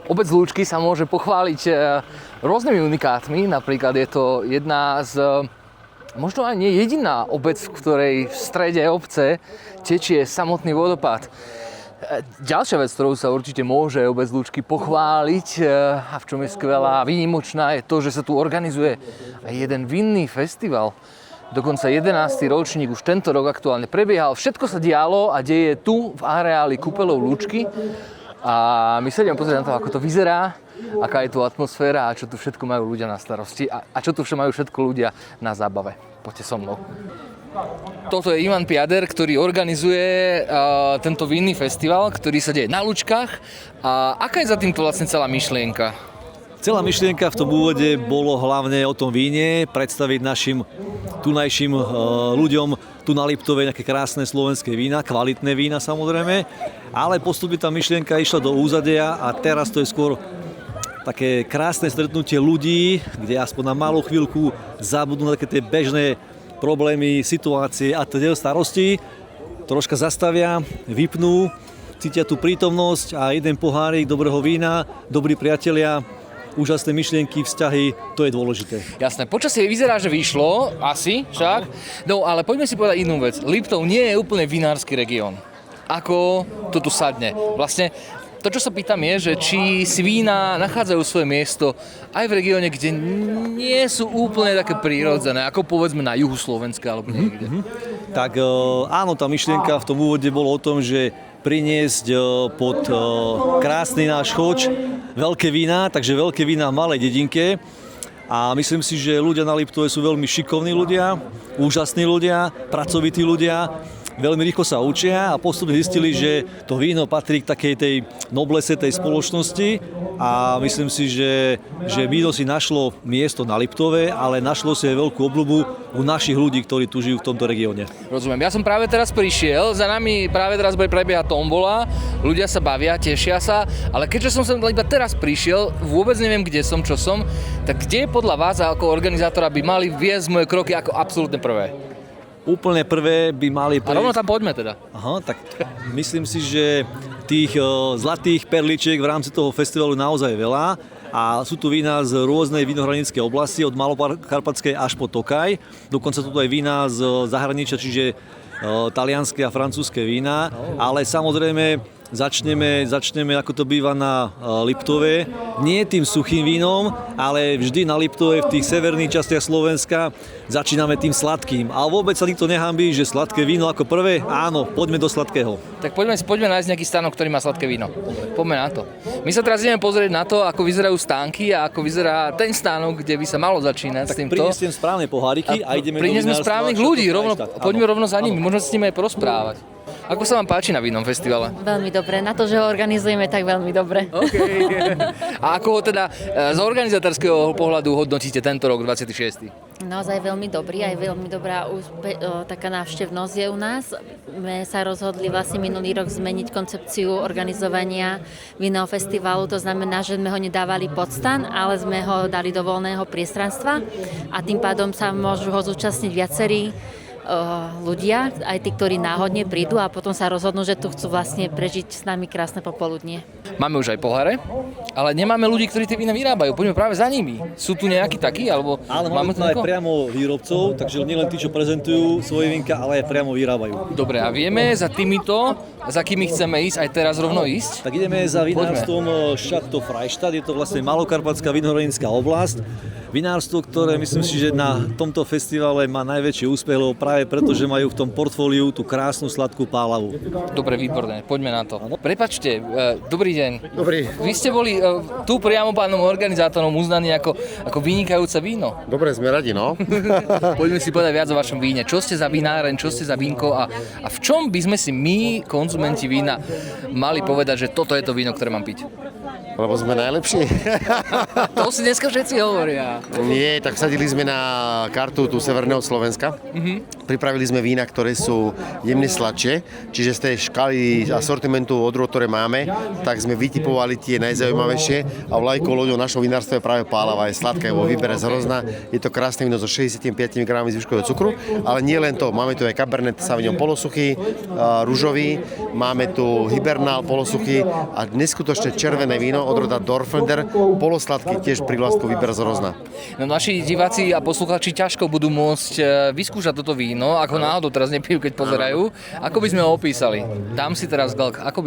Obec Lúčky sa môže pochváliť rôznymi unikátmi. Napríklad je to jedna z, možno aj nie jediná obec, v ktorej v strede obce tečie samotný vodopád. Ďalšia vec, ktorou sa určite môže obec Lúčky pochváliť a v čom je skvelá a výnimočná, je to, že sa tu organizuje aj jeden vinný festival. Dokonca 11. ročník už tento rok aktuálne prebiehal. Všetko sa dialo a deje tu v areáli Kúpeľov Lúčky. A my sa ideme pozrieť na to, ako to vyzerá, aká je tu atmosféra a čo tu všetko majú ľudia na starosti a čo tu majú všetko ľudia na zábave. Poďte so mnou. Toto je Ivan Piader, ktorý organizuje tento vinný festival, ktorý sa deje na Lúčkach. A aká je za týmto vlastne celá myšlienka? Celá myšlienka v tom úvode bolo hlavne o tom víne, predstaviť našim tunajším ľuďom tu na Liptove nejaké krásne slovenské vína, kvalitné vína samozrejme, ale postupne tá myšlienka išla do úzadia a teraz to je skôr také krásne stretnutie ľudí, kde aspoň na malú chvíľku zabudnú na také tie bežné problémy, situácie a teda starosti, troška zastavia, vypnú, cítia tú prítomnosť a jeden pohárik dobrého vína, dobrí priatelia, úžasné myšlienky, vzťahy, to je dôležité. Jasné, počasie vyzerá, že vyšlo, asi však. No, ale poďme si povedať inú vec. Liptov nie je úplne vinársky región. Ako to tu sadne? Vlastne to, čo sa pýtam je, že či si vína nachádzajú svoje miesto aj v regióne, kde nie sú úplne také prírodzené, ako povedzme na juhu Slovenska alebo niekde. Tak áno, tá myšlienka v tom úvode bolo o tom, že priniesť pod krásny náš choč veľké vína, takže veľké vína v malej dedinke. A myslím si, že ľudia na Liptove sú veľmi šikovní ľudia, úžasní ľudia, pracovití ľudia, veľmi rýchlo sa učia a postupne zistili, že to víno patrí k takej tej noblese tej spoločnosti a myslím si, že víno si našlo miesto na Liptove, ale našlo si aj veľkú obľubu u našich ľudí, ktorí tu žijú v tomto regióne. Rozumiem. Ja som práve teraz prišiel, za nami práve teraz bude prebiehať tombola, ľudia sa bavia, tešia sa, ale keďže som sem iba teraz prišiel, vôbec neviem, kde som, čo som, tak kde podľa vás ako organizátora by mali viesť moje kroky ako absolútne prvé? Úplne prvé by mali A rovno tam poďme teda. Aha, tak myslím si, že tých zlatých perličiek v rámci toho festivalu naozaj veľa a sú tu vína z rôznej vinohradníckej oblasti, od Malokarpatskej až po Tokaj. Dokonca sú tu aj vína z zahraničia, čiže talianske a francúzske vína, ale samozrejme začneme ako to býva na Liptove, nie tým suchým vínom, ale vždy na Liptove v tých severných častiach Slovenska začíname tým sladkým. A vôbec sa nikto nehambí, že sladké víno ako prvé, áno, poďme do sladkého. Tak poďme nájsť nejaký stánok, ktorý má sladké víno. Poďme na to. My sa teraz ideme pozrieť na to, ako vyzerajú stánky a ako vyzerá ten stánok, kde by sa malo začínať tak s týmto. Prinesiem správne poháriky a ideme do vinárstva. Správnych ľudí, poďme rovno za nimi, áno. Môžeme s nimi aj porozprávať. Ako sa vám páči na vinnom festivale? Veľmi dobre, na to, že ho organizujeme, tak veľmi dobre. Okay. A ako ho teda z organizátorského pohľadu hodnotíte tento rok 26? Naozaj veľmi dobrý, aj veľmi dobrá taká návštevnosť je u nás. My sa rozhodli vlastne minulý rok zmeniť koncepciu organizovania vinného festivalu, to znamená, že sme ho nedávali pod stan, ale sme ho dali do voľného priestranstva a tým pádom sa môžu ho zúčastniť viacerí ľudia, aj tí, ktorí náhodne prídu a potom sa rozhodnú, že tu chcú vlastne prežiť s nami krásne popoludnie. Máme už aj poháre, ale nemáme ľudí, ktorí tie vína vyrábajú. Poďme práve za nimi. Sú tu nejakí takí? Alebo ale máme tu aj priamo výrobcov, takže nielen tí, čo prezentujú svoje vínka, ale aj priamo vyrábajú. Dobre, a vieme za týmito, za kými chceme ísť, aj teraz rovno ísť? Tak ideme za vinárstvom Chateau Freistadt, je to vlastne Malokarpatská vinohradnícka oblasť. Vinárstvo, ktoré myslím si, že na tomto festivale má najväčší úspech, lebo práve preto, že majú v tom portfóliu tú krásnu sladkú pálavu. Dobre, výborné, poďme na to. Prepáčte, dobrý deň. Dobrý. Vy ste boli tu priamo pánom organizátorom uznaní ako vynikajúce víno. Dobre, sme radi, no. Poďme si povedať viac o vašom víne. Čo ste za vináren, čo ste za vínko a v čom by sme si my, konzumenti vína, mali povedať, že toto je to víno, ktoré mám piť? Lebo sme najlepší. To si dneska všetci hovoria. Nie, tak sadili sme na kartu tu Severného Slovenska. pripravili sme vína, ktoré sú jemne sladšie, čiže z tej škály asortimentu odrôd, ktoré máme, tak sme vytipovali tie najzaujímavejšie a vlajkou loďou našho vinárstva je práve Pálava, je sladká, je vo výbere z Hrozna, je to krásne víno so 65 gramami zvyškového cukru, ale nie len to, máme tu aj Cabernet Sauvignon polosuchý, ružový, máme tu Hibernál polosuchý a neskutočne červené víno odroda Dorflender, polosladký, tiež privlastku výber z Hrozna. No, naši diváci a poslucháči ťažko budú môcť vyskúšať toto víno, ako náhodou teraz nepijú, keď pozerajú. Ako by sme ho opísali? Dám si teraz glk, ako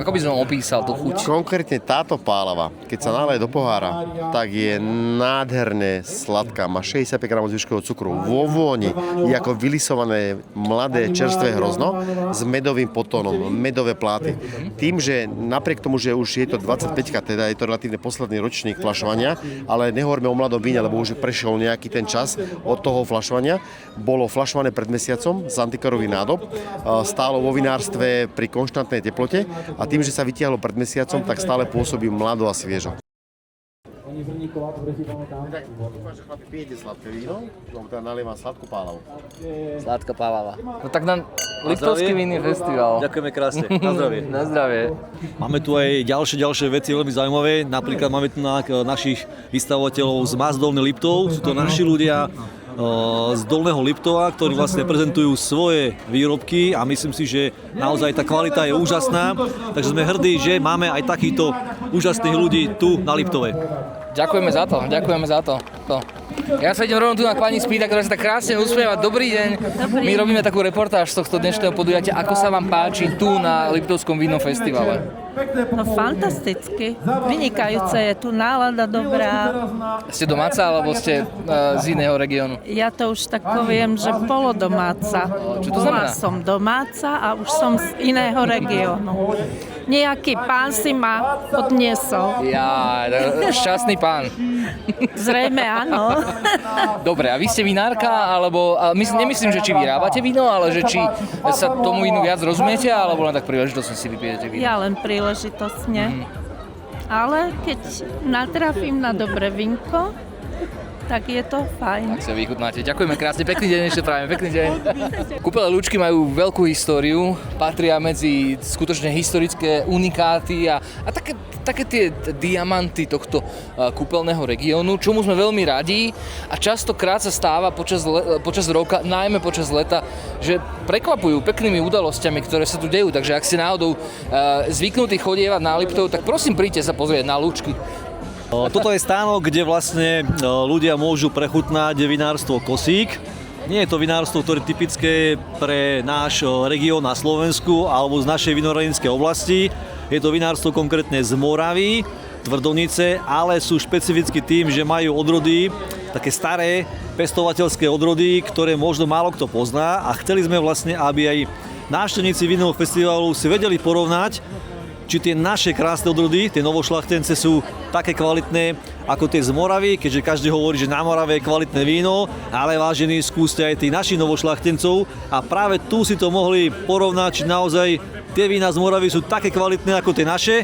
by som opísal tú chuť? Konkrétne táto Pálava, keď sa naleje do pohára, tak je nádherne sladká, má 65 gramov zvyškového cukru. Vo vôni je ako vylisované mladé čerstvé hrozno s medovým potónom, medové pláty. Tým, že napriek tomu, že už je to 25, teda je to relatívne posledný ročník fľašovania, ale nehovoríme o mladom víne, lebo už prešiel nejaký ten čas od toho fľašovania. Bolo fľašované pred mesiacom z antikarových nádob, stálo vo vinárstve pri konštantnej teplote a tým, že sa vytiahlo pred mesiacom, tak stále pôsobí mlado a sviežo. Tak dúfam, že chlapi pijete sladké víno, lebo teda nalievam sladkú Pálavu. Sladká Pálava. No tak na Liptovský vinný festival. Ďakujeme krásne, na zdravie. Na zdravie. Máme tu aj ďalšie veci veľmi zaujímavé, napríklad máme tu našich vystavovateľov z Más Dolný Liptov, sú to naši ľudia z Dolného Liptova, ktorí vlastne prezentujú svoje výrobky a myslím si, že naozaj tá kvalita je úžasná, takže sme hrdí, že máme aj takýchto úžasných ľudí tu na Liptove. Ďakujeme za to. Ja sa idem rovno tu na pani spýtať, ktorá sa tak krásne usmieva. Dobrý deň. My robíme takú reportáž z tohto dnešného podujatia. Ako sa vám páči tu na Liptovskom vinnom festivale? No fantasticky. Vynikajúce je tu nálada dobrá. Ste domáca alebo ste z iného regiónu? Ja to už tak poviem, že polodomáca. Čo to znamená? Bola som domáca a už som z iného regiónu. Nejaký pán si ma odniesol. Ja, šťastný pán. Zrejme áno. Dobre, a vy ste vinárka, alebo nemyslím, že či vyrábate víno, ale že či sa tomu vínu viac rozumiete, alebo len tak príležitosne si vypijete víno? Ja len príležitosne. Ale keď natrafím na dobré vinko, tak je to fajn. Tak sa vychutnáte. Ďakujeme krásne, pekný deň ešte práve, pekný deň. Kúpele Lúčky majú veľkú históriu, patria medzi skutočne historické unikáty a také tie diamanty tohto kúpeľného regiónu, čomu sme veľmi radi a častokrát sa stáva počas roka, najmä počas leta, že prekvapujú peknými udalosťami, ktoré sa tu dejú. Takže ak ste náhodou zvyknutí chodievať na Liptov, tak prosím príďte sa pozrieť na Lúčky. Toto je stánok, kde vlastne ľudia môžu prechutnať vinárstvo Kosík. Nie je to vinárstvo, ktoré je typické pre náš región na Slovensku alebo z našej vinohradníckej oblasti. Je to vinárstvo konkrétne z Moravy, Tvrdonice, ale sú špecificky tým, že majú odrody, také staré pestovateľské odrody, ktoré možno málo kto pozná a chceli sme vlastne, aby aj návštevníci vinného festivalu si vedeli porovnať, či tie naše krásne odrody, tie novošľachtence sú také kvalitné ako tie z Moravy, keďže každý hovorí, že na Morave je kvalitné víno, ale vážení, skúste aj tých našich novošľachtencov a práve tu si to mohli porovnať, či naozaj tie vína z Moravy sú také kvalitné ako tie naše.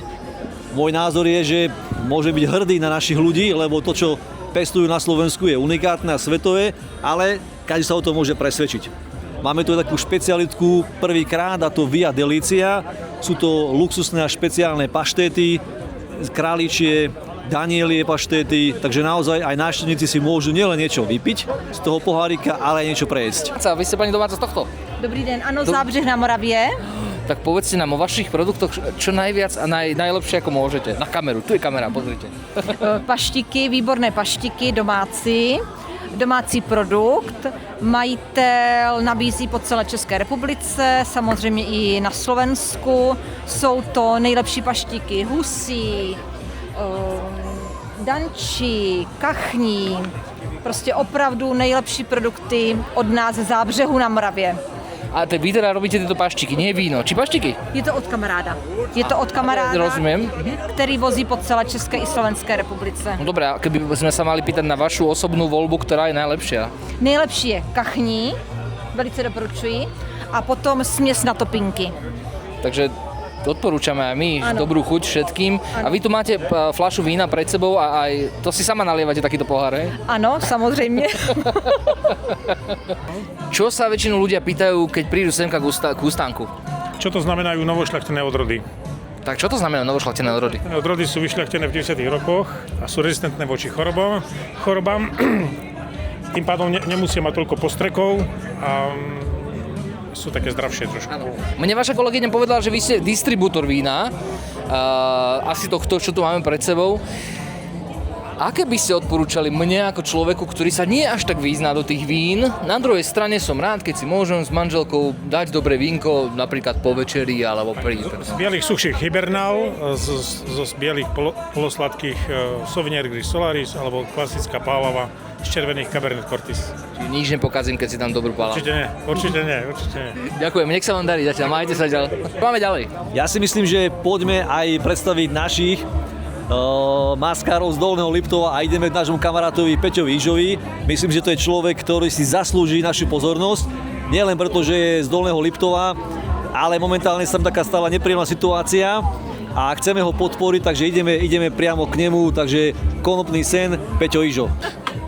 Môj názor je, že môže byť hrdý na našich ľudí, lebo to, čo pestujú na Slovensku, je unikátne a svetové, ale každý sa o tom môže presvedčiť. Máme tu takú špecialitku prvýkrát a to Via Delicia. Sú to luxusné a špeciálne paštéty, králičie, danielie paštéty, takže naozaj aj návštevníci si môžu nielen niečo vypiť z toho pohárika, ale aj niečo prejesť. Vy ste pani domáca z tohto? Dobrý den, ano, Zábřeh na Moravě. Tak povedzte nám o vašich produktoch čo najviac a najlepšie ako môžete. Na kameru, tu je kamera, pozrite. Paštiky, výborné paštiky, domácí produkt. Majitel nabízí po celé České republice, samozřejmě i na Slovensku. Jsou to nejlepší paštiky husí, dančí, kachní. Prostě opravdu nejlepší produkty od nás ze Zábřehu na Moravě. A vy teda robíte tieto paštiky, nie víno. Či paštiky? Je to od kamaráda. Rozumiem. Který vozí po celé České i Slovenské republice. No dobré, a keby sme sa mali pýtať na vašu osobnú voľbu, ktorá je najlepšia? Nejlepší je kachní, velice doporučuji, a potom směs na topinky. Takže odporúčame aj my, dobrú chuť všetkým. A vy tu máte fľašu vína pred sebou a aj to si sama nalievate takýto pohár, hej? Ano, samozřejmě. Čo sa väčšinou ľudia pýtajú, keď prídu semka k ústanku? Čo to znamenajú novošľachtené odrody? Tak čo to znamená novošľachtené odrody? Odrody sú vyšľachtené v 90. rokoch a sú rezistentné voči chorobám. Tým pádom nemusia mať toľko postrekov a sú také zdravšie trošku. Mne vaša kolegyňa povedala, že vy ste distribútor vína, asi tohto, čo tu máme pred sebou. Aké by ste odporúčali mne ako človeku, ktorý sa nie až tak vyzná do tých vín? Na druhej strane som rád, keď si môžem s manželkou dať dobré vínko, napríklad po večeri alebo pri... Z bielých suchších Hibernal, z bielých polosladkých Sauvignon Gris Solaris alebo klasická pálava z červených Cabernet Cortis. Nič nepokazím, keď si tam dobrú pálavu. Určite nie. Ďakujem, nech sa vám darí zatiaľ, majte sa ďalej. Máme ďalej. Ja si myslím, že poďme aj predstaviť našich maskárov z Dolného Liptova a ideme k nášmu kamarátovi Peťovi Ižovi. Myslím, že to je človek, ktorý si zaslúži našu pozornosť. Nielen preto, že je z Dolného Liptova, ale momentálne sa tam taká stala nepríjemná situácia a chceme ho podporiť, takže ideme priamo k nemu, takže konopný sen Peťo Ižo.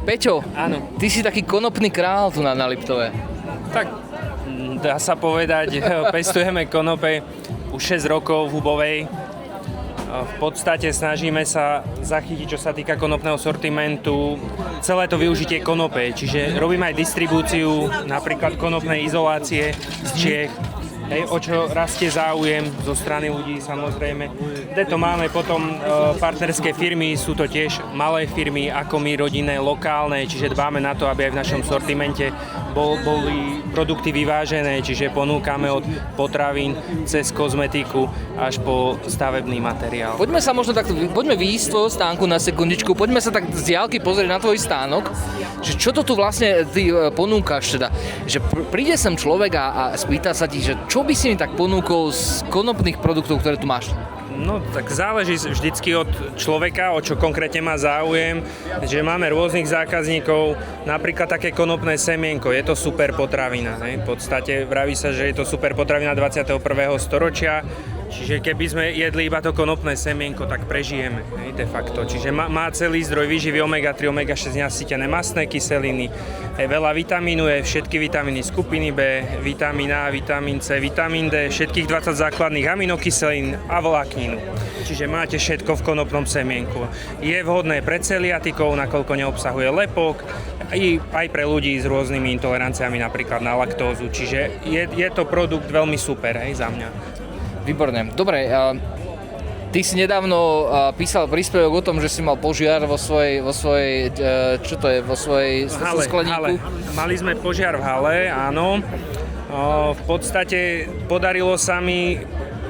Peťo, áno. Ty si taký konopný král tu na Liptove. Tak dá sa povedať, pestujeme konope už 6 rokov v Hubovej. V podstate snažíme sa zachytiť, čo sa týka konopného sortimentu, celé to využitie konope, čiže robíme aj distribúciu napríklad konopnej izolácie z Čiech. Hej, o čo rastie záujem zo strany ľudí, samozrejme. Kde to máme potom partnerské firmy, sú to tiež malé firmy, ako my, rodinné, lokálne, čiže dbáme na to, aby aj v našom sortimente boli produkty vyvážené, čiže ponúkame od potravín cez kozmetiku až po stavebný materiál. Poďme sa možno takto, poďme výjsť z tvojho stánku na sekundičku, poďme sa tak z diaľky pozrieť na tvoj stánok, že čo to tu vlastne ty ponúkaš teda, že príde sem človek a spýta sa ti, že čo by si mi tak ponúkol z konopných produktov, ktoré tu máš? No tak záleží vždycky od človeka, o čo konkrétne má záujem, že máme rôznych zákazníkov, napríklad také konopné semienko, je to super potravina, hej? V podstate vraví sa, že je to super potravina 21. storočia, čiže keby sme jedli iba to konopné semienko, tak prežijeme, hej, de facto. Čiže má celý zdroj výživy omega-3, omega-6 nasýtené mastné kyseliny, veľa vitamínu E, všetky vitamíny skupiny B, vitamín A, vitamín C, vitamín D, všetkých 20 základných aminokyselín a vlákninu. Čiže máte všetko v konopnom semienku. Je vhodné pre celiatikov, nakoľko neobsahuje lepok, aj pre ľudí s rôznymi intoleranciami, napríklad na laktózu. Čiže je to produkt veľmi super, hej, za mňa. Výborné. Dobre, ty si nedávno písal príspevok o tom, že si mal požiar vo svojej čo to je, vo svojej skleníku? Mali sme požiar v hale, áno. V podstate podarilo sa mi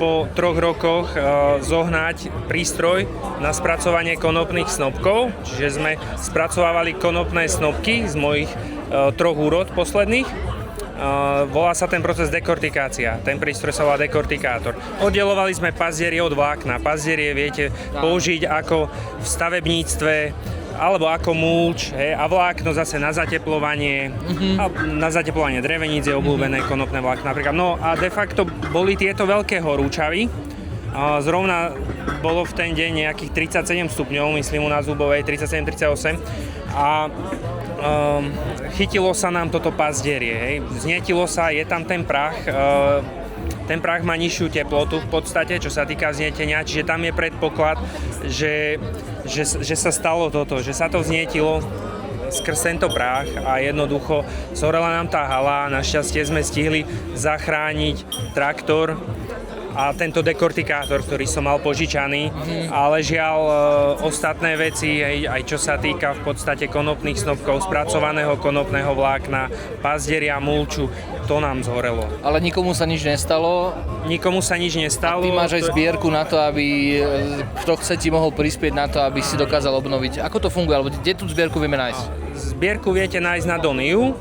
po 3 rokoch zohnať prístroj na spracovanie konopných snopkov, čiže sme spracovávali konopné snopky z mojich 3 úrod posledných. Volá sa ten proces dekortikácia, ten prístroj sa volá dekortikátor. Oddelovali sme pazierie od vlákna. Pazierie viete použiť ako v stavebníctve alebo ako mulč, a vlákno zase na zateplovanie, a na zateplovanie dreveníc je obľúbené konopné vlákno napríklad. No a de facto boli tieto veľké horúčavy. Zrovna bolo v ten deň nejakých 37 stupňov, myslím u nás v Hubovej, 37-38 a chytilo sa nám toto pazdierie, hej. Znietilo sa, je tam ten prach, ten prach má nižšiu teplotu v podstate, čo sa týka znietenia, čiže tam je predpoklad, že sa stalo toto, že sa to vznietilo skrz tento prach a jednoducho zhorela nám tá hala, našťastie sme stihli zachrániť traktor a tento dekortikátor, ktorý som mal požičaný, ale žiaľ ostatné veci, aj čo sa týka v podstate konopných snopkov, spracovaného konopného vlákna, pazdieria, mulču, to nám zhorelo. Ale nikomu sa nič nestalo? Nikomu sa nič nestalo. A ty máš aj zbierku na to, aby kto chce ti mohol prispieť na to, aby si dokázal obnoviť. Ako to funguje, alebo kde tú zbierku vieme nájsť? Zbierku viete nájsť na Doniu,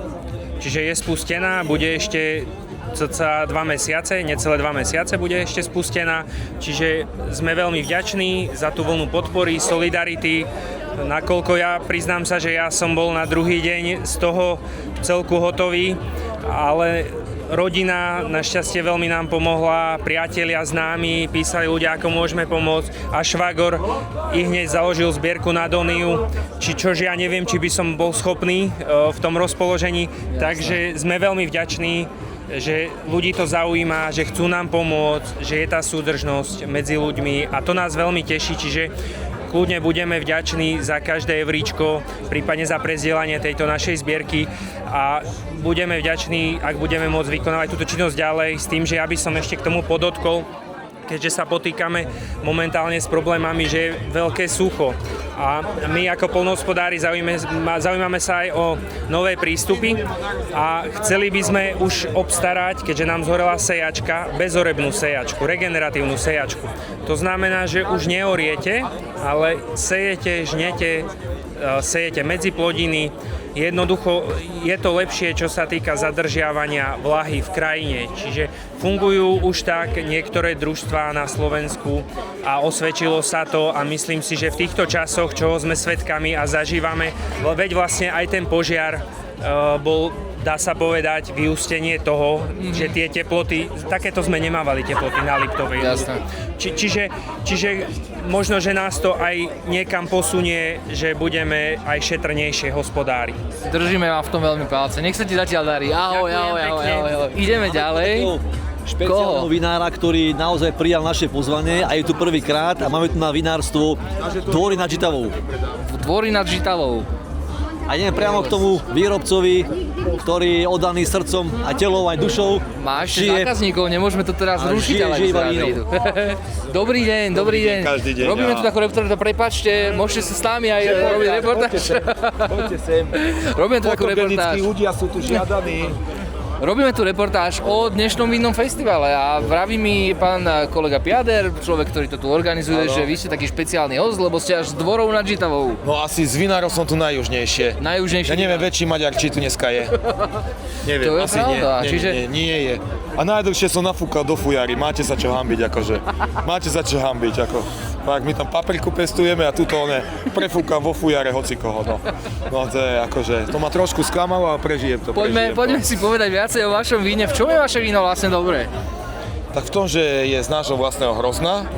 čiže je spustená, bude ešte cca 2 mesiace, necelé 2 mesiace bude ešte spustená, čiže sme veľmi vďační za tú vlnu podpory, solidarity, nakoľko ja priznám sa, že ja som bol na druhý deň z toho celku hotový, ale rodina našťastie veľmi nám pomohla, priatelia, známi, písali ľudia, ako môžeme pomôcť a švagor i hneď založil zbierku na Doniu, čož ja neviem, či by som bol schopný v tom rozpoložení, takže sme veľmi vďační, že ľudí to zaujíma, že chcú nám pomôcť, že je tá súdržnosť medzi ľuďmi a to nás veľmi teší, čiže kľudne budeme vďační za každé evríčko, prípadne za prezdielanie tejto našej zbierky a budeme vďační, ak budeme môcť vykonávať túto činnosť ďalej, s tým, že ja by som ešte k tomu podotkol, keďže sa potýkame momentálne s problémami, že je veľké sucho. A my ako poľnohospodári zaujímame sa aj o nové prístupy a chceli by sme už obstarať, keďže nám zhorela sejačka, bezorebnú sejačku, regeneratívnu sejačku. To znamená, že už neoriete, ale sejete, žnete, sejete medziplodiny. Jednoducho je to lepšie, čo sa týka zadržiavania vlahy v krajine. Čiže fungujú už tak niektoré družstvá na Slovensku a osvedčilo sa to a myslím si, že v týchto časoch, čoho sme svedkami a zažívame, veď vlastne aj ten požiar bol, dá sa povedať, vyústenie toho, že tie teploty, takéto sme nemávali teploty na Liptovej. Jasné. Čiže možno, že nás to aj niekam posunie, že budeme aj šetrnejšie hospodári. Držíme vám v tom veľmi palce. Nech sa ti zatiaľ darí. Ahoj. Ideme ďalej. Špeciálneho vinára, ktorý naozaj prijal naše pozvanie a je tu prvýkrát a máme tu na vinárstvo Dvory nad Žitavou. Dvory nad Žitavou. A ideme priamo k tomu výrobcovi, ktorý je oddaný srdcom a telom aj dušou. Má ešte zákazníkov, nemôžeme to teraz rušiť, ale prídu. Dobrý deň. Každý deň. Robíme tu takú reportáž, prepáčte, môžete sa s nami aj robiť reportáž. Poďte sem. Robíme tu takú reportáž. Ľudia sú tu žiadaní. Robíme tu reportáž o dnešnom vinnom festivale a vraví mi pán kolega Piader, človek, ktorý to tu organizuje, že vy ste taký špeciálny host, lebo ste až z Dvorov nad Žitavou. No asi z vinárov som tu najjužnejšie. Najjužnejšie. Ja neviem, väčší Maďar, či tu dneska je. Neviem, To je asi pravda, nie je. A najdlhšie som nafúkal do fujary, máte sa čo hanbiť, akože. Máte sa čo hanbiť, ako. Tak my tam papriku pestujeme a tuto prefúkam vo fujare hocikoho, no. No to je akože, to ma trošku sklamalo, ale prežijem to. Poďme si povedať viacej o vašom víne. V čom je vaše víno vlastne dobré? Tak v tom, že je z nášho vlastného hrozna.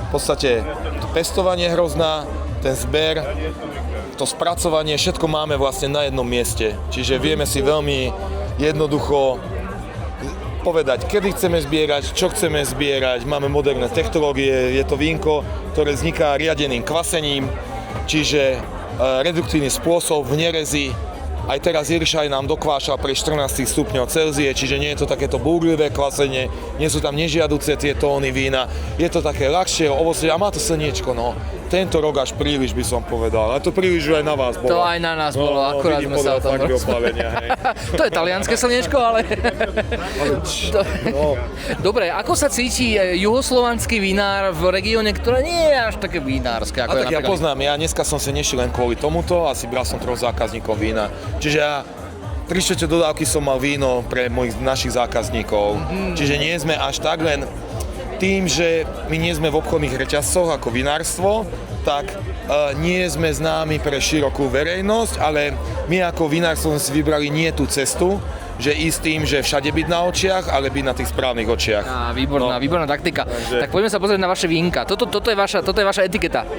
V podstate to pestovanie hrozna, ten zber, to spracovanie, všetko máme vlastne na jednom mieste. Čiže vieme si veľmi jednoducho povedať, kedy chceme zbierať, čo chceme zbierať. Máme moderné technológie, je to vínko, ktoré vzniká riadeným kvasením, čiže reduktívny spôsob v nerezi. Aj teraz Iršaj nám dokvášal pri 14 stupňov Celzie, čiže nie je to takéto búrlivé kvasenie, nie sú tam nežiaduce tie tóny vína, je to také ľahšie, ovocie a má to slniečko, no. Tento rok až príliš by som povedal, a to príliš už aj na vás bolo. To aj na nás bolo, akurát sme sa o tom rozprávali. To je talianske slniečko, ale... Dobre, ako sa cíti juhoslovanský vinár v regióne, ktoré nie je až také vinárske? Ako tak ja poznám, ja dneska som sa nešiel len kvôli tomuto, asi bral som 3 zákazníkov vína. Čiže ja 3/4 dodávky som mal víno pre našich zákazníkov. Čiže nie sme až tak, len tým, že my nie sme v obchodných reťazcoch ako vinárstvo, tak nie sme známi pre širokú verejnosť, ale my ako vinárstvo sme si vybrali nie tú cestu, že ísť tým, že všade byť na očiach, ale byť na tých správnych očiach. Výborná taktika. Takže... Tak poďme sa pozrieť na vaše vínka. Toto je vaša etiketa.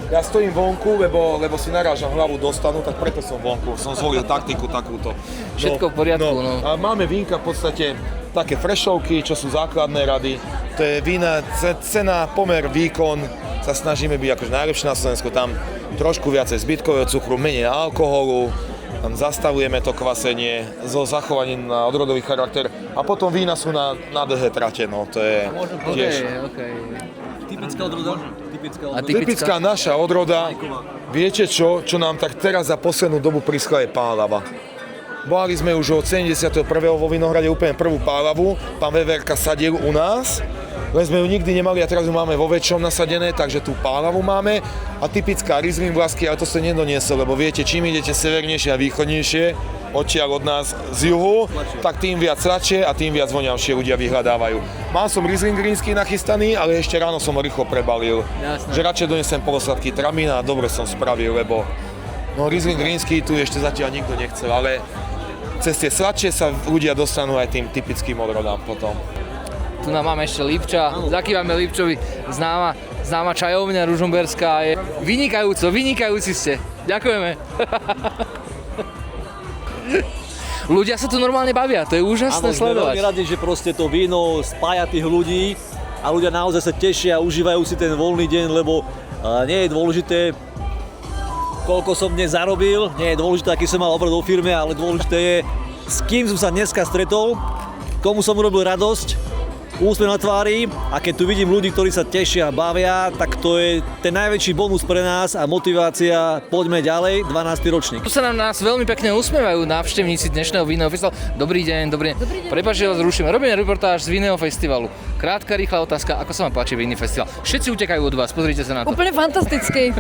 Ja stojím vonku, lebo si narážam hlavu do stanu, tak preto som vonku. Som zvolil taktiku takúto. Všetko v poriadku, no. A máme vínka v podstate také freshovky, čo sú základné rady. To je vína, cena, pomer, výkon. Sa snažíme byť akože najlepšie na Slovensku. Tam trošku viacej zbytkového cukru, menej alkoholu. Tam zastavujeme to kvasenie so zachovaním na odrodový charakter. A potom vína sú na dlhé trate, no. To je tiež... Okay. Typická odroda? Typická naša odroda. Viete čo nám tak teraz za poslednú dobu prischla je pálava. Boli sme už od 71. vo Vinohrade úplne prvú pálavu. Pán Veverka sadil u nás, len sme ju nikdy nemali a teraz ju máme vo väčšom nasadené, takže tú pálavu máme. A typická Riesling Vlastky, ale to sa nedoniesol, lebo viete, čím idete severnejšie a východnejšie, odtiaľ od nás z juhu, tak tým viac sladšie a tým viac voňavšie ľudia vyhľadávajú. Mal som Riesling Grínsky nachystaný, ale ešte ráno som ho rýchlo prebalil. Jasné. Že radšej donesem polosladký tramín a dobre som spravil, lebo Riesling Grínsky tu ešte zatiaľ nikto nechcel, ale cez tie sladšie sa ľudia dostanú aj tým typickým odrodám potom. Tu nám máme ešte Lipča, zakývame Lipčovi, známa čajovňa ružomberská je. Vynikajúci ste. Ďakujeme. Ľudia sa tu normálne bavia, to je úžasné sledovať. Veľmi radi, že proste to víno spája tých ľudí a ľudia naozaj sa tešia, užívajú si ten voľný deň, lebo nie je dôležité, koľko som dnes zarobil, nie je dôležité, aký som mal obrat vo firme, ale dôležité je, s kým som sa dneska stretol, komu som urobil radosť, úsmev na tvári a keď tu vidím ľudí, ktorí sa tešia, bavia, tak to je ten najväčší bonus pre nás a motivácia, poďme ďalej, 12. ročník. Tu sa na nás veľmi pekne usmievajú návštevníci dnešného víneho festivalu. Dobrý deň. Prepáč, že vás rušíme. Robíme reportáž z víneho festivalu. Krátka, rýchla otázka, ako sa vám páči víny festival? Všetci utekajú od vás, pozrite sa na to. Úplne fantastický.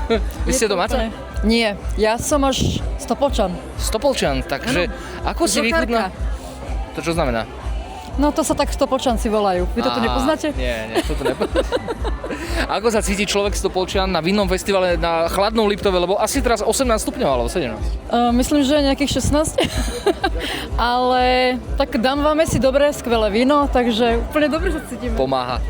Vy ste domáca? Nie, ja som až Stopolčan. Stopolčan, takže ako si vychutná? To čo znamená? No to sa tak Stopolčanci volajú. Vy to tu nepoznáte? Nie, toto nepoznáte. Ako sa cíti človek Stopolčan na vinnom festivale na chladnom Liptove, lebo asi teraz 18 stupňov alebo 17? Myslím, že nejakých 16. Ale tak dámame si dobré, skvelé víno, takže úplne dobre sa cítime. Pomáha.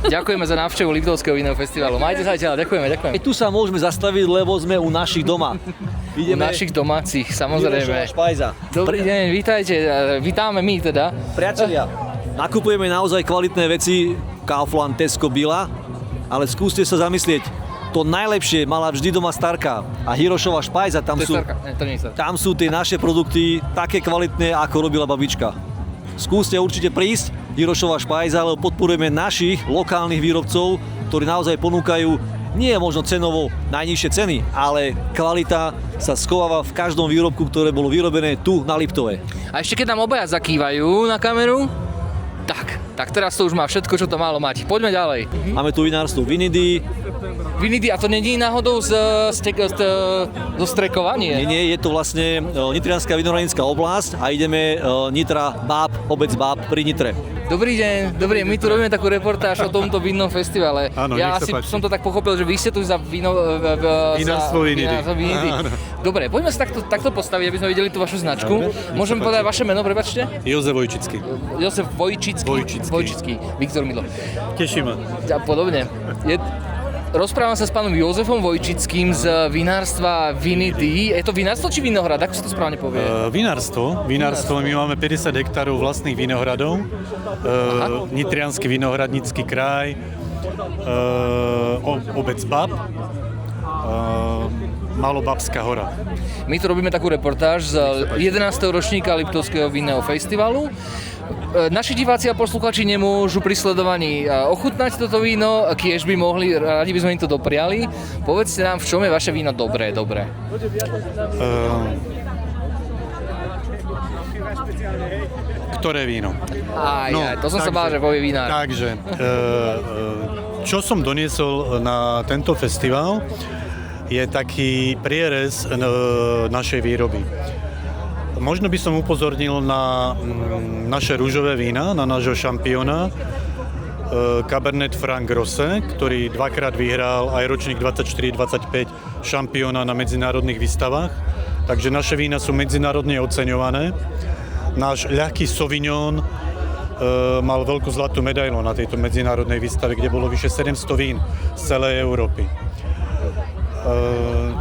Ďakujeme za návštevu Liptovského vinného festivalu. Majte sa ďalej, ďakujeme. Tu sa môžeme zastaviť, lebo sme u našich doma. U našich domácich, samozrejme. Špajza. Dobrý deň, vítajte, vítame my teda. Priatelia, nakupujeme naozaj kvalitné veci, Kaufland, Tesco, Billa, ale skúste sa zamyslieť, to najlepšie mala vždy doma starka a Hirošova špajza, tam sú tie naše produkty také kvalitné, ako robila babička. Skúste určite prísť, Hirošova špajza, lebo podporujeme našich lokálnych výrobcov, ktorí naozaj ponúkajú nie možno cenovo najnižšie ceny, ale kvalita sa schováva v každom výrobku, ktoré bolo vyrobené tu na Liptove. A ešte keď nám obaja zakývajú na kameru, tak teraz to už má všetko, čo to malo mať. Poďme ďalej. Máme tu vinárstvo Vinidy. Vinidy, a to nie je náhodou zo Strekova, nie? Nie, je to vlastne Nitrianská vinohradnícka oblasť a ideme Nitra Báb, obec Báb pri Nitre. Dobrý deň, my tu robíme takú reportáž o tomto vinnom festivale. Áno, ja asi som to tak pochopil, že vy ste tu za vinárstvo Vinidy. Dobre, poďme sa takto postaviť, aby sme videli tú vašu značku. Môžeme povedať vaše meno, prepáčte? Jozef Vojčický. Jozef Vojčický. Viktor Milo. Teší ma. A podobne. Rozprávam sa s pánom Jozefom Vojčickým z vinárstva Vinidy. Je to vinárstvo či vinohrad? Ako sa to správne povie? Vinárstvo. My máme 50 hektárov vlastných vinohradov. Nitriansky vinohradnícky kraj, obec Bab, Malobabská hora. My tu robíme takú reportáž z 11. ročníka Liptovského vinného festivalu. Naši diváci a posluchači nemôžu pri sledovaní ochutnať toto víno, kiež by mohli, radi by sme im to dopriali. Povedzte nám, v čom je vaše víno dobré? Ktoré víno? To som sa bál, že povie vinár. Takže, čo som doniesol na tento festival, je taký prierez našej výroby. Možno by som upozornil na naše rúžové vína, na nášho šampióna Cabernet Franc Grosse, ktorý dvakrát vyhral aj ročník 24-25 šampióna na medzinárodných výstavách. Takže naše vína sú medzinárodne oceňované. Náš ľahký Sauvignon mal veľkú zlatú medailu na tejto medzinárodnej výstave, kde bolo vyše 700 vín z celej Európy.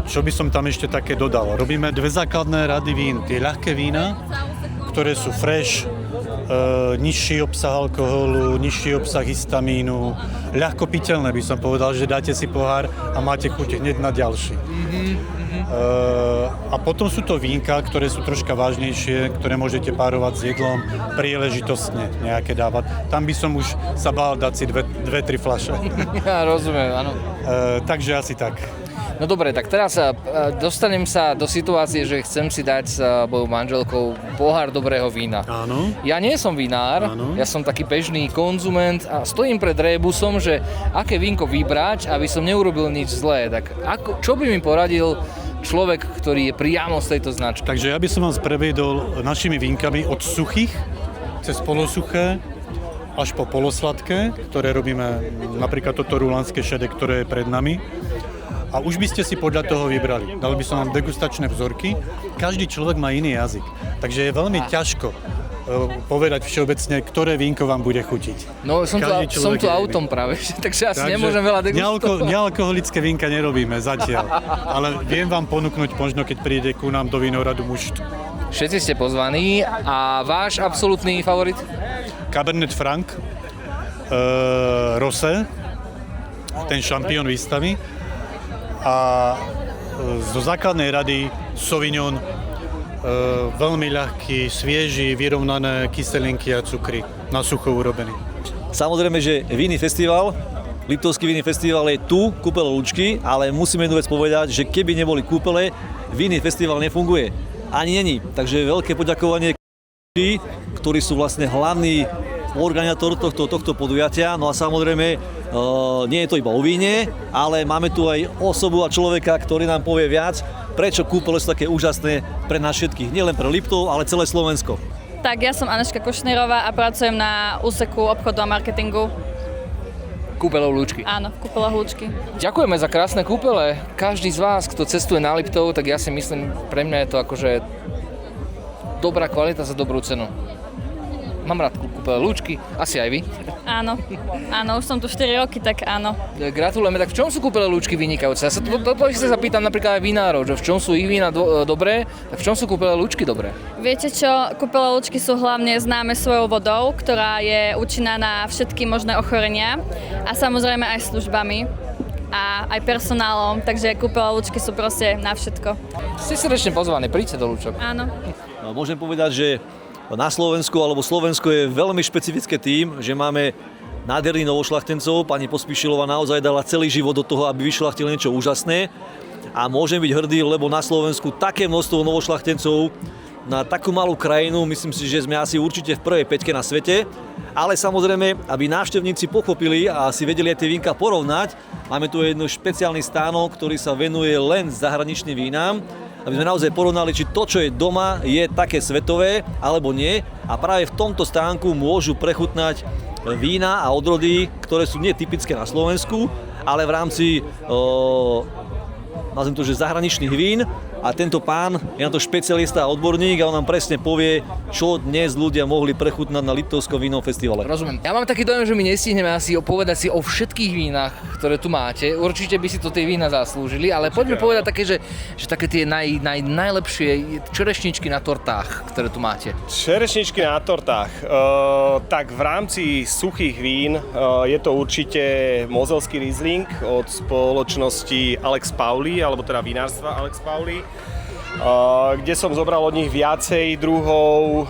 Čo by som tam ešte také dodal? Robíme dve základné rady vín. Tie ľahké vína, ktoré sú fresh, nižší obsah alkoholu, nižší obsah histamínu, ľahko piteľné by som povedal, že dáte si pohár a máte chuť hneď na ďalší. A potom sú to vínka, ktoré sú troška vážnejšie, ktoré môžete párovať s jedlom, príležitostne nejaké dávať. Tam by som už sa bál dať si dve, tri fľaše. Ja rozumiem, áno. Takže asi tak. No dobre, tak teraz dostanem sa do situácie, že chcem si dať s mojou manželkou pohár dobrého vína. Áno. Ja nie som vinár, ja som taký bežný konzument a stojím pred rébusom, že aké vínko vybrať, aby som neurobil nič zlé. Tak čo by mi poradil človek, ktorý je priamo z tejto značky? Takže ja by som vás previedol našimi vínkami od suchých cez polosuché až po polosladké, ktoré robíme, napríklad toto rulanské šede, ktoré je pred nami. a už by ste si podľa toho vybrali. Dal by som vám degustačné vzorky. Každý človek má iný jazyk, takže je veľmi ťažko povedať všeobecne, ktoré vínko vám bude chutiť. No, som tu autom práve, takže asi nemôžem veľa degustovať. Nealkoholické vínka nerobíme zatiaľ, ale viem vám ponúknuť možno, keď príde ku nám do Vinohradu Mušt. Všetci ste pozvaní a váš absolútny favorit? Cabernet Franc, Rosé, ten šampión výstavy a zo základnej rady Sauvignon, veľmi ľahký, svieži, vyrovnané kyselinky a cukry, na sucho urobený. Samozrejme, že Vinný festival, Liptovský Vinný festival je tu, Kúpele Lučky, ale musíme jednu vec povedať, že keby neboli kúpele, Vinný festival nefunguje. Ani není. Takže veľké poďakovanie, ktorí sú vlastne hlavný organizátor tohto podujatia. No a samozrejme, nie je to iba o víne, ale máme tu aj osobu a človeka, ktorý nám povie viac, prečo kúpele sú také úžasné pre nás všetkých. Nielen pre Liptov, ale celé Slovensko. Tak, ja som Aneška Košnerová a pracujem na úseku obchodu a marketingu. Kúpeľov Lúčky. Áno, v Kúpeľoch Lúčky. Ďakujeme za krásne kúpele. Každý z vás, kto cestuje na Liptov, tak ja si myslím, pre mňa je to akože dobrá kvalita za dobrú cenu. Mám rád kúpele Lúčky, asi aj vy. Áno, už som tu 4 roky, tak áno. Gratulujeme. Tak v čom sú kúpele Lúčky vynikajúce? Ja sa sa pýtam napríklad aj vinárov, že v čom sú ich vína dobré, tak v čom sú kúpele Lúčky dobré? Viete čo, Kúpele Lúčky sú hlavne známe svojou vodou, ktorá je účinná na všetky možné ochorenia a samozrejme aj službami a aj personálom, takže Kúpele Lúčky sú proste na všetko. Ste srdečne pozvaní, príďte do Lúčok. Áno. Môžem povedať, že na Slovensku, alebo Slovensko je veľmi špecifické tým, že máme nádherných novošľachtencov. Pani Pospíšilová naozaj dala celý život do toho, aby vyšľachtil niečo úžasné. A môžem byť hrdý, lebo na Slovensku také množstvo novošľachtencov na takú malú krajinu, myslím si, že sme asi určite v prvej päťke na svete. Ale samozrejme, aby návštevníci pochopili a si vedeli aj tie vínka porovnať, máme tu jeden špeciálny stánok, ktorý sa venuje len zahraničným vínám, aby sme naozaj porovnali, či to, čo je doma, je také svetové, alebo nie. A práve v tomto stánku môžu prechutnať vína a odrody, ktoré sú netypické na Slovensku, ale v rámci nazvem to, že zahraničných vín. A tento pán je na to špecialista a odborník a on nám presne povie, čo dnes ľudia mohli prechutnať na Liptovskom vínom festivale. Rozumiem. Ja mám taký dojem, že my nestihneme asi povedať si o všetkých vínach, ktoré tu máte. Určite by si to tie vína zaslúžili, ale poďme povedať také, že také tie najlepšie čerešničky na tortách, ktoré tu máte. Čerešničky na tortách. Tak v rámci suchých vín je to určite mozelský Riesling od spoločnosti Alex Pauli, alebo teda vinárstva Alex Pauli, kde som zobral od nich viacej druhov,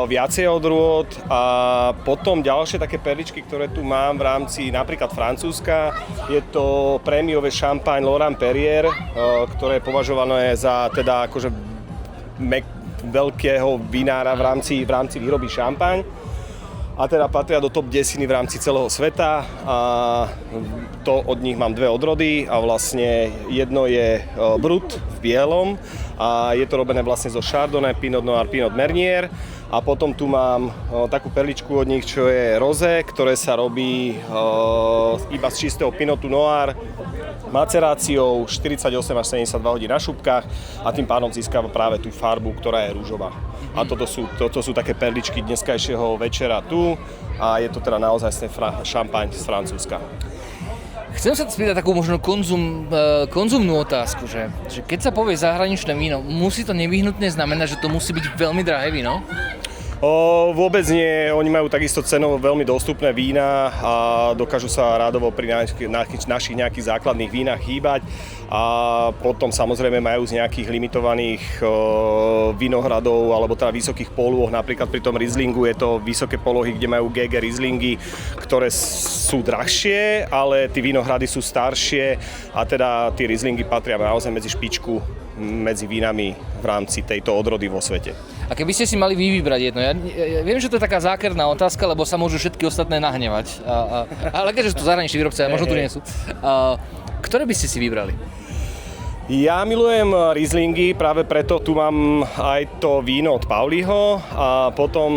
viacej odrôd a potom ďalšie také perličky, ktoré tu mám v rámci napríklad Francúzska. Je to prémiové šampaň Laurent Perrier, ktoré je považované za teda akože veľkého vinára v rámci výroby šampaň. A teda patria do top 10 v rámci celého sveta a to od nich mám dve odrody a vlastne jedno je Brut v bielom a je to robené vlastne zo Chardonnay, Pinot Noir, Pinot Meunier a potom tu mám takú perličku od nich, čo je Rosé, ktoré sa robí iba z čistého Pinotu Noir maceráciou 48 až 72 hodín na šupkách a tým pádom získava práve tú farbu, ktorá je rúžová. A toto sú také perličky dneskajšieho večera tu a je to teda naozaj šampaň z Francúzska. Chcem sa spýtať takú možno konzumnú otázku, že keď sa povie zahraničné víno, musí to nevyhnutne znamenať, že to musí byť veľmi drahé víno? Vôbec nie, oni majú takisto cenovo veľmi dostupné vína a dokážu sa rádovo pri našich nejakých základných vínach hýbať a potom samozrejme majú z nejakých limitovaných vinohradov alebo teda vysokých polôch, napríklad pri tom Rieslingu je to vysoké polohy, kde majú GG Rieslingy, ktoré sú drahšie, ale tí vinohrady sú staršie a teda tí Rieslingy patria naozaj medzi špičku medzi vínami v rámci tejto odrody vo svete. A keby ste si mali vybrať jedno, ja viem, že to je taká zákerná otázka, lebo sa môžu všetky ostatné nahnevať, ale keďže sú to zahraniční výrobci, možno tu nie sú. Ktoré by ste si vybrali? Ja milujem Rieslingy, práve preto tu mám aj to víno od Pauliho a potom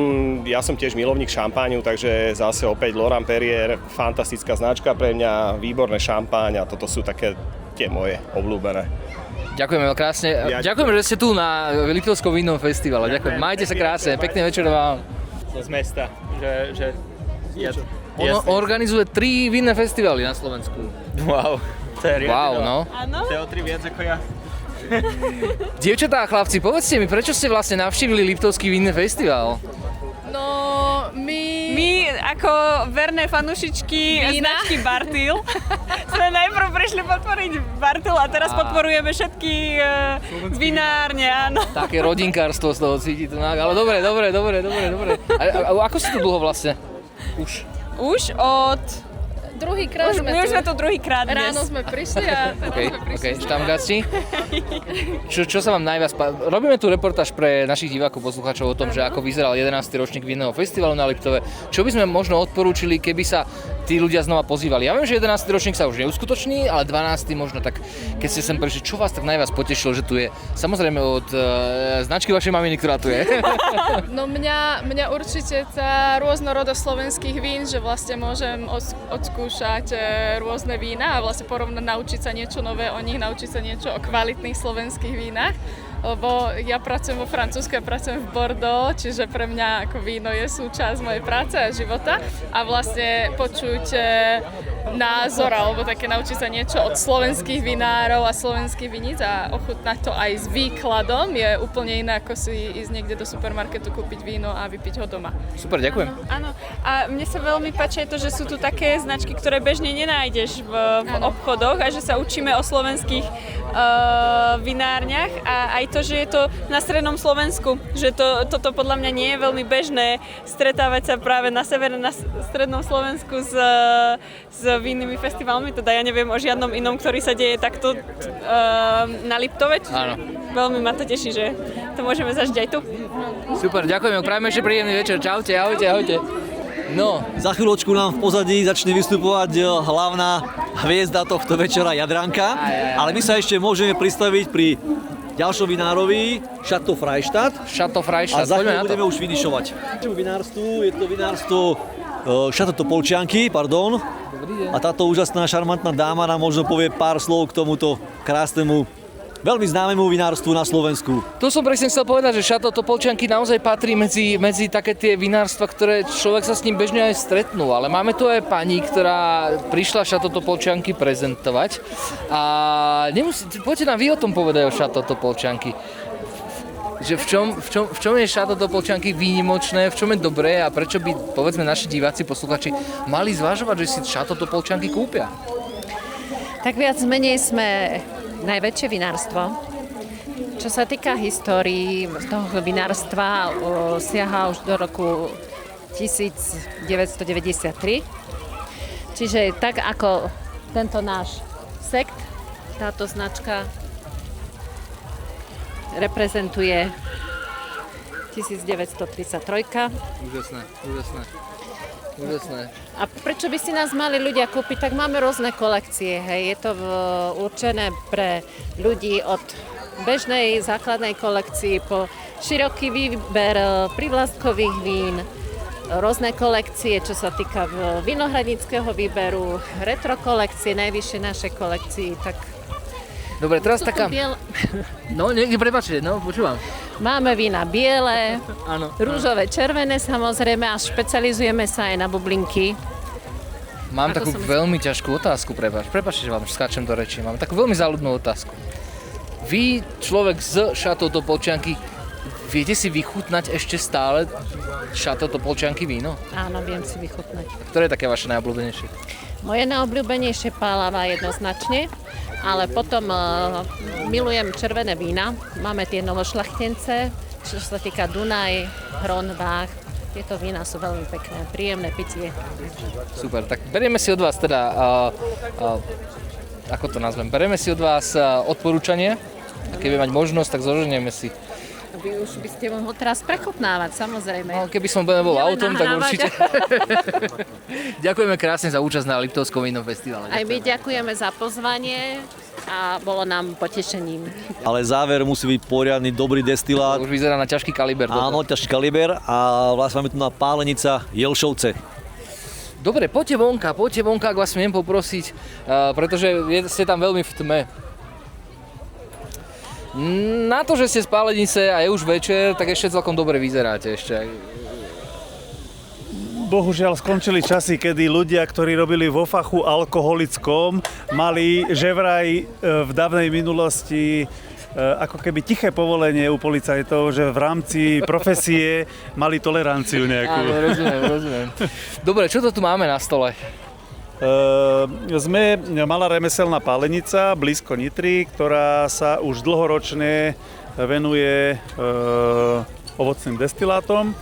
ja som tiež milovník šampáňu, takže zase opäť Laurent Perrier, fantastická značka pre mňa, výborné šampáň a toto sú také tie moje obľúbené. Ďakujeme veľmi krásne. Ďakujem, že ste tu na Liptovskom vinnom festivale. Ďakujem. Majte sa krásne. Pekný večer vám. Z mesta, že On organizuje 3 vinné festivaly na Slovensku. Wow, to je riadne. Wow, no. To je o 3 viac ako ja. Dievčatá a chlapci, povedzte mi, prečo ste vlastne navštívili Liptovský vinný festival? No, my ako verné fanúšičky značky Bartyl sme najprv prišli podporiť Bartyl a teraz podporujeme všetky vinárne, áno. Také rodinkárstvo z toho cíti tu, ale dobre. A ako si tu dlho vlastne? Už od... Druhýkrát My už sme tu druhýkrát dnes. Ráno sme prišli a teraz sme prišli. Štamgasti. Čo sa vám najviac Robíme tu reportáž pre našich divákov, poslucháčov o tom, že ako vyzeral 11. ročník vinného festivalu na Liptove. Čo by sme možno odporúčili, keby sa tí ľudia znova pozývali? Ja viem, že 11. ročník sa už neuskutoční, ale 12. možno tak, keď ste sem prišli, čo vás tak najviac potešilo, že tu je? Samozrejme od značky vašej maminy, ktorá tu je. No mňa určite tá rôznorodosť slovenských vín, že vlastne môžem odskúšať rôzne vína a vlastne porovnať, naučiť sa niečo nové o nich, naučiť sa niečo o kvalitných slovenských vínach. Lebo ja pracujem vo Francúzsku, ja pracujem v Bordeaux, čiže pre mňa ako víno je súčasť mojej práce a života a vlastne počuť názor alebo také naučiť sa niečo od slovenských vinárov a slovenských viníc a ochutnať to aj s výkladom je úplne iné, ako si ísť niekde do supermarketu, kúpiť víno a vypiť ho doma. Super, ďakujem. Áno, a mne sa veľmi páči to, že sú tu také značky, ktoré bežne nenájdeš v obchodoch a že sa učíme o slovenských vinárniach a aj to, že je to na strednom Slovensku, že toto podľa mňa nie je veľmi bežné stretávať sa práve na severe, na strednom Slovensku s vinnými festivalmi, teda ja neviem o žiadnom inom, ktorý sa deje takto na Liptove, čiže veľmi ma to teší, že to môžeme zažiť aj tu. Super, ďakujeme, prajme ešte príjemný večer, čaute, ahojte. No. Za chvíľočku nám v pozadí začne vystupovať hlavná hviezda tohto večera Jadranka, ale my sa ešte môžeme pristaviť pri ďalšom vinárovi, Chateau Freistadt. A za chvíľu budeme už finišovať. Je to vinárstvo Chateau Topolčianky, pardon. A táto úžasná, šarmantná dáma nám možno povie pár slov k tomuto krásnemu, veľmi známemu vinárstvu na Slovensku. Tu som presne chcel povedať, že Chateau Topolčianky naozaj patrí medzi také tie vinárstva, ktoré človek sa s ním bežne aj stretnú. Ale máme tu aj pani, ktorá prišla Chateau Topolčianky prezentovať. A poďte nám vy o tom povedať o Chateau Topolčianky. Že v čom je Chateau Topolčianky výnimočné, v čom je dobré a prečo by, povedzme, naši diváci, posluchači mali zvažovať, že si Chateau Topolčianky kúpia? Tak viac menej sme najväčšie vinárstvo. Čo sa týka histórii toho vinárstva, siaha už do roku 1993. Čiže tak ako tento náš sekt, táto značka reprezentuje 1933. Úžasné. A prečo by si nás mali ľudia kúpiť? Tak máme rôzne kolekcie, hej. Je to určené pre ľudí od bežnej základnej kolekcii po široký výber privlastkových vín, rôzne kolekcie, čo sa týka vinohradníckeho výberu, retro kolekcie, najvyššie našej kolekcii, tak... Dobre, teraz taká... No, prepáčte, počúvam. Máme vína biele, rúžové, červené samozrejme a špecializujeme sa aj na bublinky. Mám takú veľmi ťažkú otázku, prepáčte, že vám skáčem do rečí. Mám takú veľmi záľudnú otázku. Vy, človek z Chateau Topolčianky, viete si vychutnať ešte stále Chateau Topolčianky víno? Áno, viem si vychutnať. Ktoré je také vaše najobľúbenejšie? Moje najobľúbenejšie Pálava jednoznačne, ale potom milujem červené vína. Máme tie novošľachtence, čo sa týka Dunaj, Hron, Vách. Tieto vína sú veľmi pekné, príjemné pitie. Super, tak berieme si od vás teda, ako to nazvem, berieme si od vás odporúčanie. A keby mať možnosť, tak zoženieme si. Vy už by ste mohli teraz prechutnávať, samozrejme. No, keby som nebol autom, tak určite. Ďakujeme krásne za účasť na Liptovskom vinnom festivale. Aj my ďakujeme za pozvanie a bolo nám potešením. Ale záver musí byť poriadny, dobrý destilát. Už vyzerá na ťažký kaliber. Áno, ťažký kaliber a vlastne máme tu na Pálenica Jelšovce. Dobre, poďte vonka, ak vás smiem poprosiť, pretože ste tam veľmi v tme. Na to, že ste z Pálenice a je už večer, tak ešte celkom dobre vyzeráte ešte. Bohužiaľ skončili časy, kedy ľudia, ktorí robili vo fachu alkoholickom, mali že vraj v dávnej minulosti ako keby tiché povolenie u policajtov, že v rámci profesie mali toleranciu nejakú. Áno, rozumiem. Dobre, čo to tu máme na stole? Sme malá remeselná pálenica blízko Nitry, ktorá sa už dlhoročne venuje ovocným destilátom.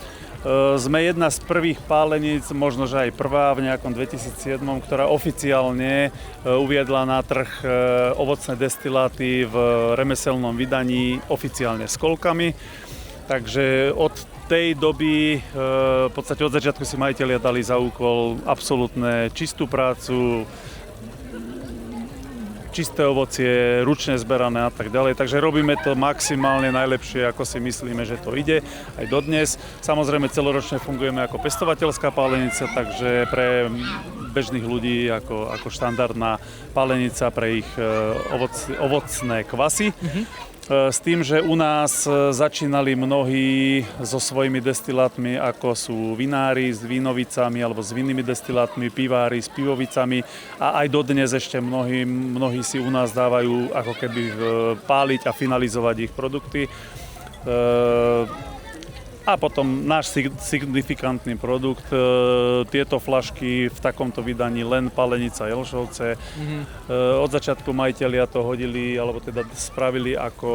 Sme jedna z prvých páleníc, možno že aj prvá v nejakom 2007, ktorá oficiálne uviedla na trh ovocné destiláty v remeselnom vydaní oficiálne s kolkami. Takže od tej doby, v podstate od začiatku si majitelia dali za úkol absolútne čistú prácu, čisté ovocie, ručne zberané a tak ďalej. Takže robíme to maximálne najlepšie, ako si myslíme, že to ide aj dodnes. Samozrejme celoročne fungujeme ako pestovateľská pálenica, takže pre bežných ľudí ako štandardná pálenica pre ich ovocné kvasy. S tým, že u nás začínali mnohí so svojimi destilátmi, ako sú vinári s vínovicami alebo s vinnými destilátmi, pivári s pivovicami a aj dodnes ešte mnohí si u nás dávajú ako keby páliť a finalizovať ich produkty. A potom náš signifikantný produkt, tieto fľašky v takomto vydaní len Pálenica Jelšovce. Od začiatku majitelia to hodili, alebo teda spravili ako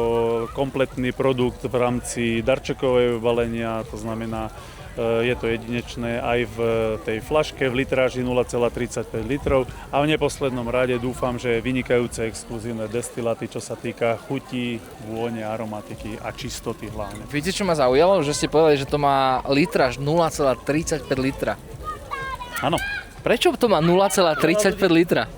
kompletný produkt v rámci darčekového balenia, to znamená, je to jedinečné aj v tej fľaške v litráži 0,35 litrov a v neposlednom rade dúfam, že vynikajúce exkluzívne destiláty, čo sa týka chutí, vône, aromatiky a čistoty hlavne. Viete, čo ma zaujalo? Že ste povedali, že to má litráž 0,35 litra. Áno. Prečo to má 0,35 litra?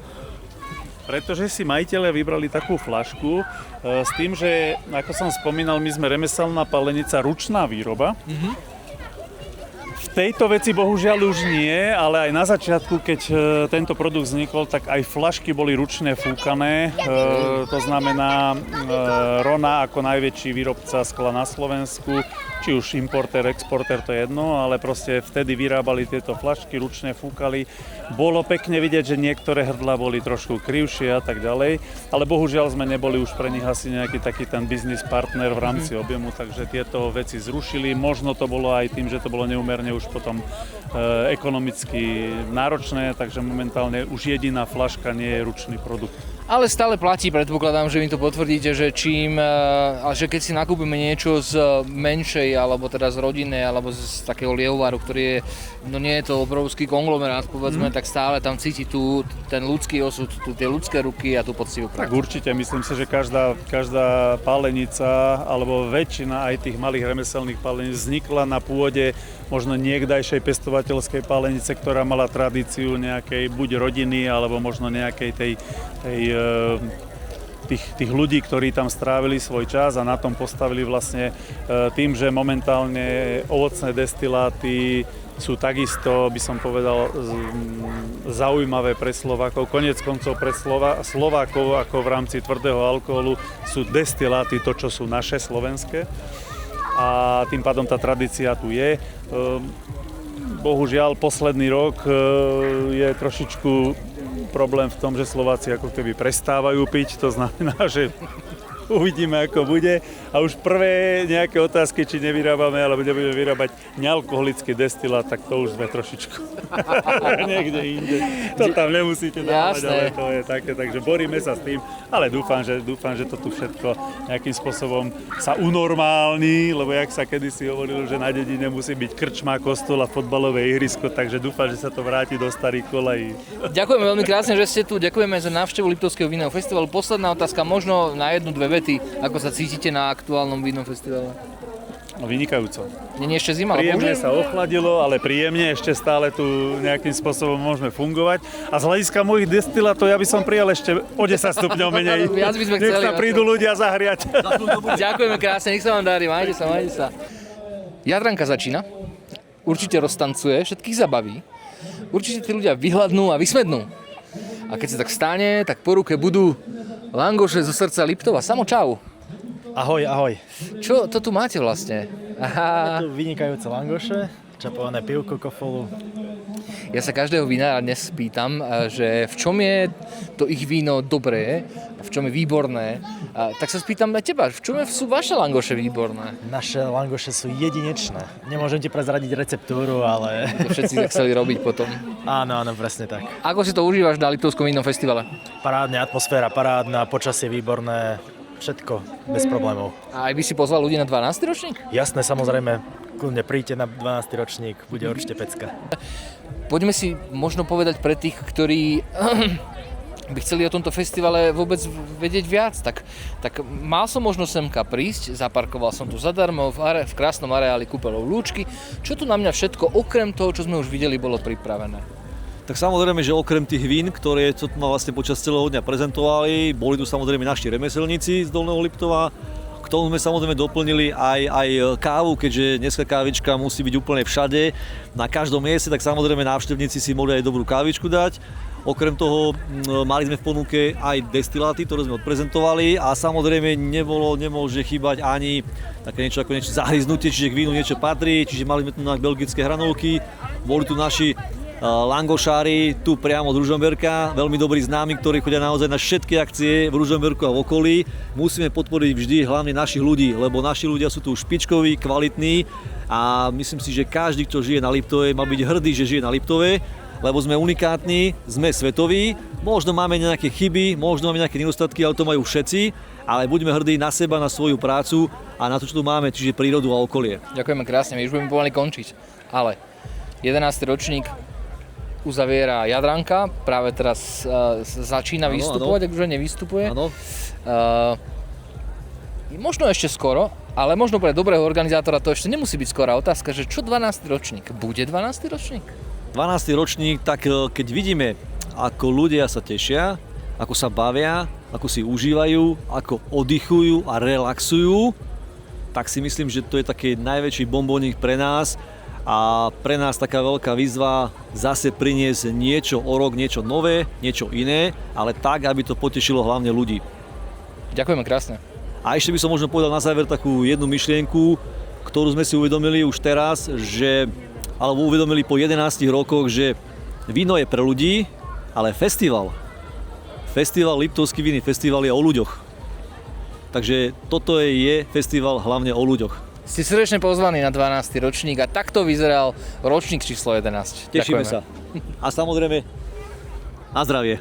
Pretože si majitelia vybrali takú fľašku s tým, že, ako som spomínal, my sme remeselná pálenica, ručná výroba. V tejto veci bohužiaľ už nie, ale aj na začiatku, keď tento produkt vznikol, tak aj fľašky boli ručne fúkané. To znamená, Rona ako najväčší výrobca skla na Slovensku, či už importér, exportér, to je jedno, ale proste vtedy vyrábali tieto fľašky, ručne fúkali. Bolo pekne vidieť, že niektoré hrdlá boli trošku krivšie a tak ďalej, ale bohužiaľ sme neboli už pre nich asi nejaký taký ten business partner v rámci objemu, takže tieto veci zrušili. Možno to bolo aj tým, že to bolo neúmerne už potom ekonomicky náročné, takže momentálne už jediná fľaška nie je ručný produkt. Ale stále platí, predpokladám, že mi to potvrdíte, že že keď si nakúpime niečo z menšej, alebo teda z rodinnej, alebo z takého liehovaru, ktorý je, no nie je to obrovský konglomerát, povedzme, tak stále tam cíti ten ľudský osud, tie ľudské ruky a tú poctivú prácu. Tak určite, myslím si, že každá pálenica, alebo väčšina aj tých malých remeselných páleníc vznikla na pôde možno niekdajšej pestovateľskej pálenice, ktorá mala tradíciu nejakej buď rodiny, alebo možno nejakej tých ľudí, ktorí tam strávili svoj čas a na tom postavili vlastne tým, že momentálne ovocné destiláty sú takisto, by som povedal, zaujímavé pre Slovákov. Koniec koncov pre Slovákov, ako v rámci tvrdého alkoholu, sú destiláty to, čo sú naše slovenské. A tým pádom tá tradícia tu je. Bohužiaľ, posledný rok je trošičku problém v tom, že Slováci ako keby prestávajú piť, to znamená, že uvidíme, ako bude. A už prvé nejaké otázky, či nevyrábame, alebo nebudeme vyrábať nealkoholický destilát, tak to už sme trošičku niekde inde. To tam nemusíte dávať, ale to je také, takže boríme sa s tým, ale dúfam, že to tu všetko nejakým spôsobom sa unormálni, lebo jak sa kedysi hovorilo, že na dedine musí byť krčma, kostol a fotbalové ihrisko, takže dúfam, že sa to vráti do starých kolají. Ďakujeme veľmi krásne, že ste tu, ďakujeme za návštevu Liptovského vinného festivalu. Posledná otázka, možno na 1-2 vety, ako sa cítite na aktuálnom vinnom festivale? Vynikajúco. Nie ešte zima, príjemne sa ochladilo, ale príjemne, ešte stále tu nejakým spôsobom môžeme fungovať. A z hľadiska mojich destilátov ja by som prijal ešte o 10 stupňov menej. Viac by sme chceli. Nech sa prídu ľudia zahriať. Ďakujeme krásne, nech sa vám darí, majte sa. Jadranka začína, určite roztancuje, všetkých zabaví. určite tí ľudia vyhladnú a vysmednú. A keď sa tak stane, tak po ruke budú langoše zo srdca Liptova. Samo čau. Ahoj, ahoj. Čo to tu máte vlastne? Aha. Máme tu vynikajúce langoše, čapované pivko, kofolu. Ja sa každého vinára dnes pýtam, že v čom je to ich víno dobré, v čom je výborné. Tak sa spýtam na teba, v čom sú vaše langoše výborné? Naše langoše sú jedinečné. Nemôžem ti prezradiť receptúru, ale... To všetci chceli robiť potom. Áno, presne tak. Ako si to užívaš na Liptovskom vínom festivale? Parádne, atmosféra parádna, počasie výborné, všetko bez problémov. A aj by si pozval ľudí na 12. ročník? Jasné, samozrejme, kľudne príďte na 12. ročník, bude určite pecka. Poďme si možno povedať pre tých, ktorí by chceli o tomto festivale vôbec vedieť viac. Tak mal som možnosť semka prísť, zaparkoval som tu zadarmo v krásnom areáli Kúpeľov Lúčky. Čo tu na mňa všetko, okrem toho, čo sme už videli, bolo pripravené? Tak samozrejme, že okrem tých vín, ktoré tu vlastne počas celého dňa prezentovali, boli tu samozrejme naši remeselníci z Dolného Liptova. K tomu sme samozrejme doplnili aj kávu, keďže dneska kávička musí byť úplne všade, na každom mieste, tak samozrejme návštevníci si mohli aj dobrú kávičku dať. Okrem toho mali sme v ponuke aj destiláty, ktoré sme odprezentovali a samozrejme nemôže chýbať ani také niečo ako niečo zahryznutie, čiže k vínu niečo patrí, čiže mali sme tu na belgické hranolky, boli tu naši langošári tu priamo z Ružomberka, veľmi dobrí známi, ktorí chodia naozaj na všetky akcie v Ružomberku a v okolí. Musíme podporiť vždy hlavne našich ľudí, lebo naši ľudia sú tu špičkoví, kvalitní a myslím si, že každý, kto žije na Liptove, má byť hrdý, že žije na Liptove, lebo sme unikátni, sme svetoví, možno máme nejaké chyby, možno máme nejaké nedostatky, ale to majú všetci, ale buďme hrdí na seba, na svoju prácu a na to, čo tu máme, čiže prírodu a okolie. Ďakujeme krásne, my už budeme pomaly končiť, ale 11. ročník uzaviera Jadranka, práve teraz začína vystupovať, ak už nevystupuje. Možno ešte skoro, ale možno pre dobrého organizátora to ešte nemusí byť skorá otázka, že čo 12. ročník? Bude 12. ročník? 12. ročník, tak keď vidíme, ako ľudia sa tešia, ako sa bavia, ako si užívajú, ako oddychujú a relaxujú, tak si myslím, že to je taký najväčší bombónik pre nás. A pre nás taká veľká výzva zase priniesť niečo o rok, niečo nové, niečo iné, ale tak, aby to potešilo hlavne ľudí. Ďakujeme krásne. A ešte by som možno povedal na záver takú jednu myšlienku, ktorú sme si uvedomili už teraz, alebo uvedomili po 11 rokoch, že víno je pre ľudí, ale festival Liptovský vinný festival je o ľuďoch. Takže toto je festival hlavne o ľuďoch. Ste srdečne pozvaní na 12. ročník a takto vyzeral ročník číslo 11. Tešíme sa. A samozrejme, na zdravie.